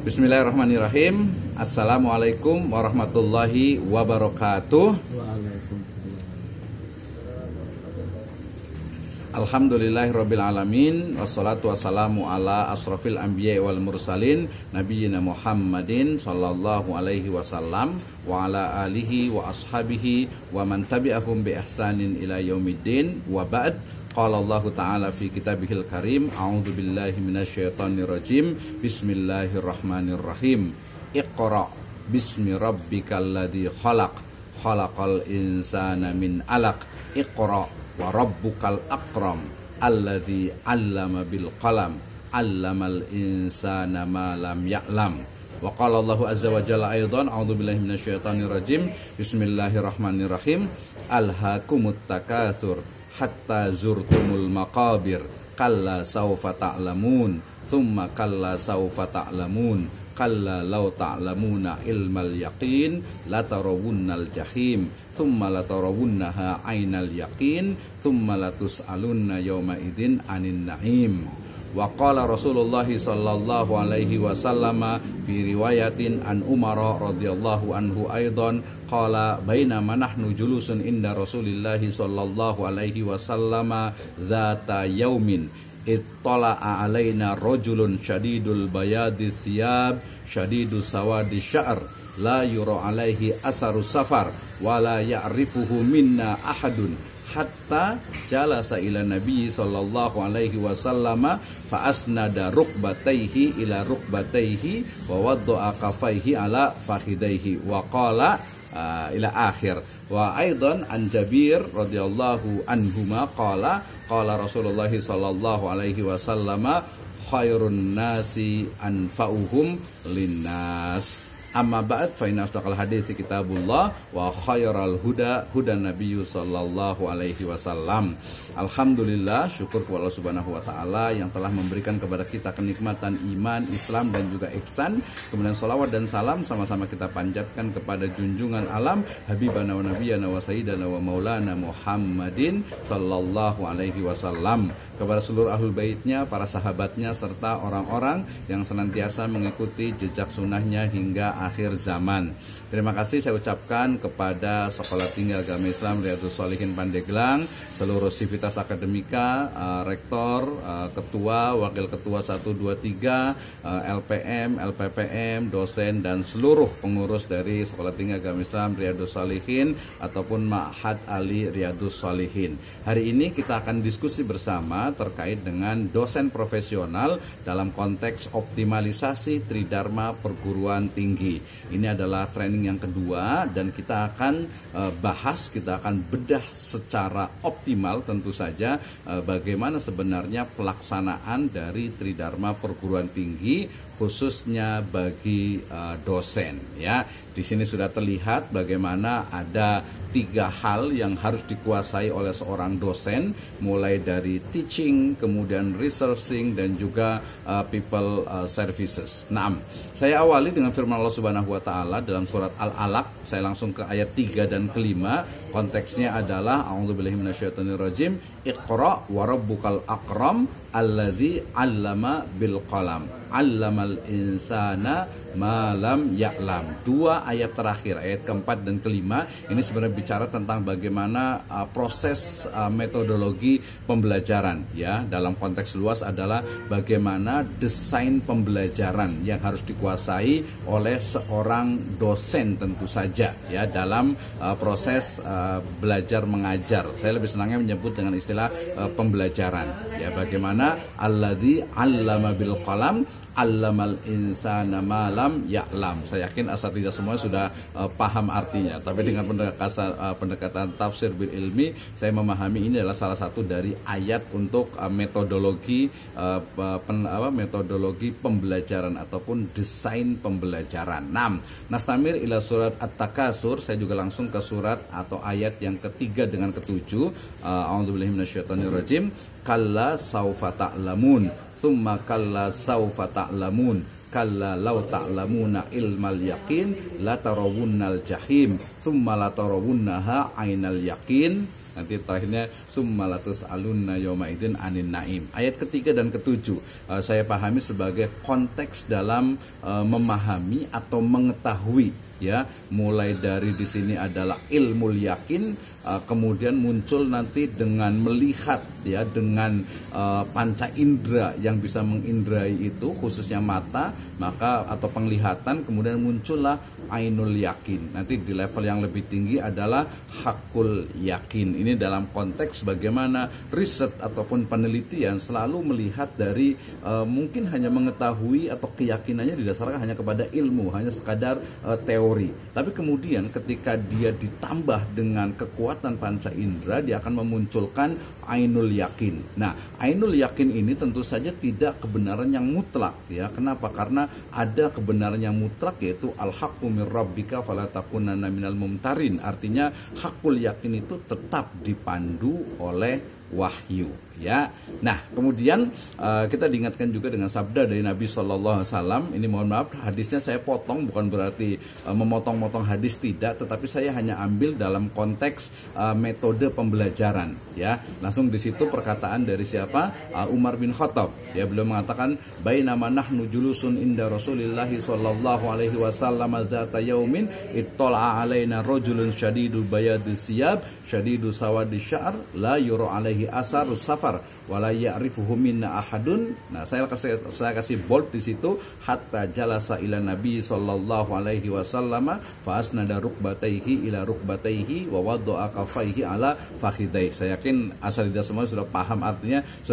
Bismillahirrahmanirrahim. Assalamualaikum warahmatullahi wabarakatuh. Alhamdulillahirabbil alamin, wassalatu wassalamu ala asrofil anbiya wal mursalin nabiyina Muhammadin sallallahu alaihi wasallam wa ala alihi wa ashabihi wa man tabi'ahum bi ihsanin ila yaumiddin. Wa ba'd. Qala Allah Ta'ala fi kitabihil karim, a'udzu billahi minasyaitonir rajim. Bismillahirrahmanirrahim. Iqra bismi rabbikal ladzi khalaq, khalaqal insana min 'alaq. Iqra wa rabbukal akram alladzi 'allama bil qalam, 'allamal insana ma lam ya'lam. Wa qala Allahu azza wa jalla aidan, a'udzu billahi minasyaitonir rajim. Bismillahirrahmanirrahim. Alhaakumut takatsur hatta zurtumul maqabir, kalla saufa ta'lamun, thumma kalla saufa ta'lamun, kalla law ta'lamuna ilmal yaqin latarawunnal jahim, thumma latarawunnaha ainal yaqin, thumma latus'alunna yawma idzin anin na'im. Wa qala Rasulullah sallallahu alaihi wasallam fi riwayatin an Umar radhiyallahu anhu aidan qala bainama nahnu julusun inda Rasulillah sallallahu alaihi wasallam zata yaumin ittala'a alaina rajulun syadidul bayadi thiyab syadidus sawadi sya'r la yura alaihi asaru safar wa la ya'rifuhu minna ahadun hatta jalasa ila nabi sallallahu alaihi wasallam fa asnada rukbatayhi ila rukbatayhi wa wadda'a kafaihi ala fakhidaihi wa qala ila akhir. Wa aidan an Jabir radhiyallahu anhuma qala qala Rasulullah sallallahu alaihi wasallam khairun nasi anfa'uhum linnas. Amma ba'd, fa inna asdaqal hadithi kitabullah wa khairal huda hudan nabiyyu sallallahu alaihi wasallam. Alhamdulillah, syukur kepada Allah Subhanahu wa taala yang telah memberikan kepada kita kenikmatan iman, Islam dan juga ihsan. Kemudian salawat dan salam sama-sama kita panjatkan kepada junjungan alam habibana wa nabiyana wa sayyidana wa maulana Muhammadin sallallahu alaihi wasallam, kepada seluruh ahlul baitnya, para sahabatnya serta orang-orang yang senantiasa mengikuti jejak sunnahnya hingga akhir zaman. Terima kasih saya ucapkan kepada Sekolah Tinggi Agama Islam Riyadhus Shalihin Pandeglang, seluruh sivitas akademika, rektor, ketua, wakil ketua 1, 2, 3, LPM, LPPM, dosen dan seluruh pengurus dari Sekolah Tinggi Agama Islam Riyadhus Shalihin ataupun Ma'had Ali Riyadhus Shalihin. Hari ini kita akan diskusi bersama terkait dengan dosen profesional dalam konteks optimalisasi Tridharma Perguruan Tinggi. Ini adalah training yang kedua dan kita akan bahas, kita akan bedah secara optimal tentu saja bagaimana sebenarnya pelaksanaan dari Tridharma Perguruan Tinggi khususnya bagi dosen ya. Di sini sudah terlihat bagaimana ada 3 hal yang harus dikuasai oleh seorang dosen, mulai dari teaching, kemudian researching dan juga people services. Nah, saya awali dengan firman Allah Subhanahu wa taala dalam surat Al-Alaq. Saya langsung ke ayat 3 dan ke-5. Konteksnya adalah a'udzubillahi minasyaitonirrajim. Iqra wa rabbukal akram alladzi 'allama bil qalam, 'allamal insana ma lam ya'lam. 2 ayat terakhir, ayat keempat dan kelima, ini sebenarnya bicara tentang bagaimana proses metodologi pembelajaran ya. Dalam konteks luas adalah bagaimana desain pembelajaran yang harus dikuasai oleh seorang dosen tentu saja ya dalam proses belajar mengajar. Saya lebih senangnya menyebut dengan istilah pembelajaran ya. Bagaimana alladzi 'allama bil qalam, 'allamal insana ma lam ya'lam. Saya yakin asatidzah semua sudah paham artinya. Tapi dengan pendekatan tafsir bil ilmi, saya memahami ini adalah salah satu dari ayat untuk metodologi metodologi pembelajaran ataupun desain pembelajaran. Nastamir ila surat At-Takasur. Saya juga langsung ke surat atau ayat yang ketiga dengan ketujuh. A'udzubillahi minasyaitonirrajim. Kalla saufa ta'lamun, summa kalla saufa ta'lamun, kalla law ta'lamuna ilmal yaqin latarawunnal jahim, summa latarawunnaha ainal yaqin. Nanti terakhirnya summalatus alunna yauma idzin anin naim. Ayat ketiga dan ketujuh saya pahami sebagai konteks dalam memahami atau mengetahui, ya, mulai dari di sini adalah ilmu yakin, kemudian muncul nanti dengan melihat, ya, dengan panca indera yang bisa mengindrai itu, khususnya mata, maka atau penglihatan, kemudian muncullah ainul yakin. Nanti di level yang lebih tinggi adalah hakul yakin. Ini dalam konteks bagaimana riset ataupun penelitian selalu melihat dari mungkin hanya mengetahui atau keyakinannya didasarkan hanya kepada ilmu, hanya sekadar teori. Tapi kemudian ketika dia ditambah dengan kekuatan panca indera, dia akan memunculkan ainul yakin. Nah, ainul yakin ini tentu saja tidak kebenaran yang mutlak, ya. Kenapa? Karena ada kebenaran yang mutlak, yaitu al-haqqu min rabbika fala takunanna minal mumtarin. Artinya hakul yakin itu tetap dipandu oleh wahyu, ya. Nah, kemudian kita diingatkan juga dengan sabda dari Nabi SAW. Ini mohon maaf, hadisnya saya potong, bukan berarti memotong-motong hadis, tidak, tetapi saya hanya ambil dalam konteks metode pembelajaran, ya. Langsung di situ perkataan dari siapa? Umar bin Khattab, ya. Beliau mengatakan, bainama nahnu julusun inda Rasulillahi sallallahu alaihi wasallam dzata yaumin ittala'a alaina rajulun syadidul bayadis siyab syadidu sawadis sya'r la yura alaihi asarus safar wala ya'rifuhu minna ahadun. Nah, saya kasih bold di situ, hatta jalasa ila Nabi sallallahu alaihi wasallam fa asnada rukbataihi ila rukbataihi wa wada'a kafaihi ala fakhidai. Saya yakin asal semua sudah paham artinya.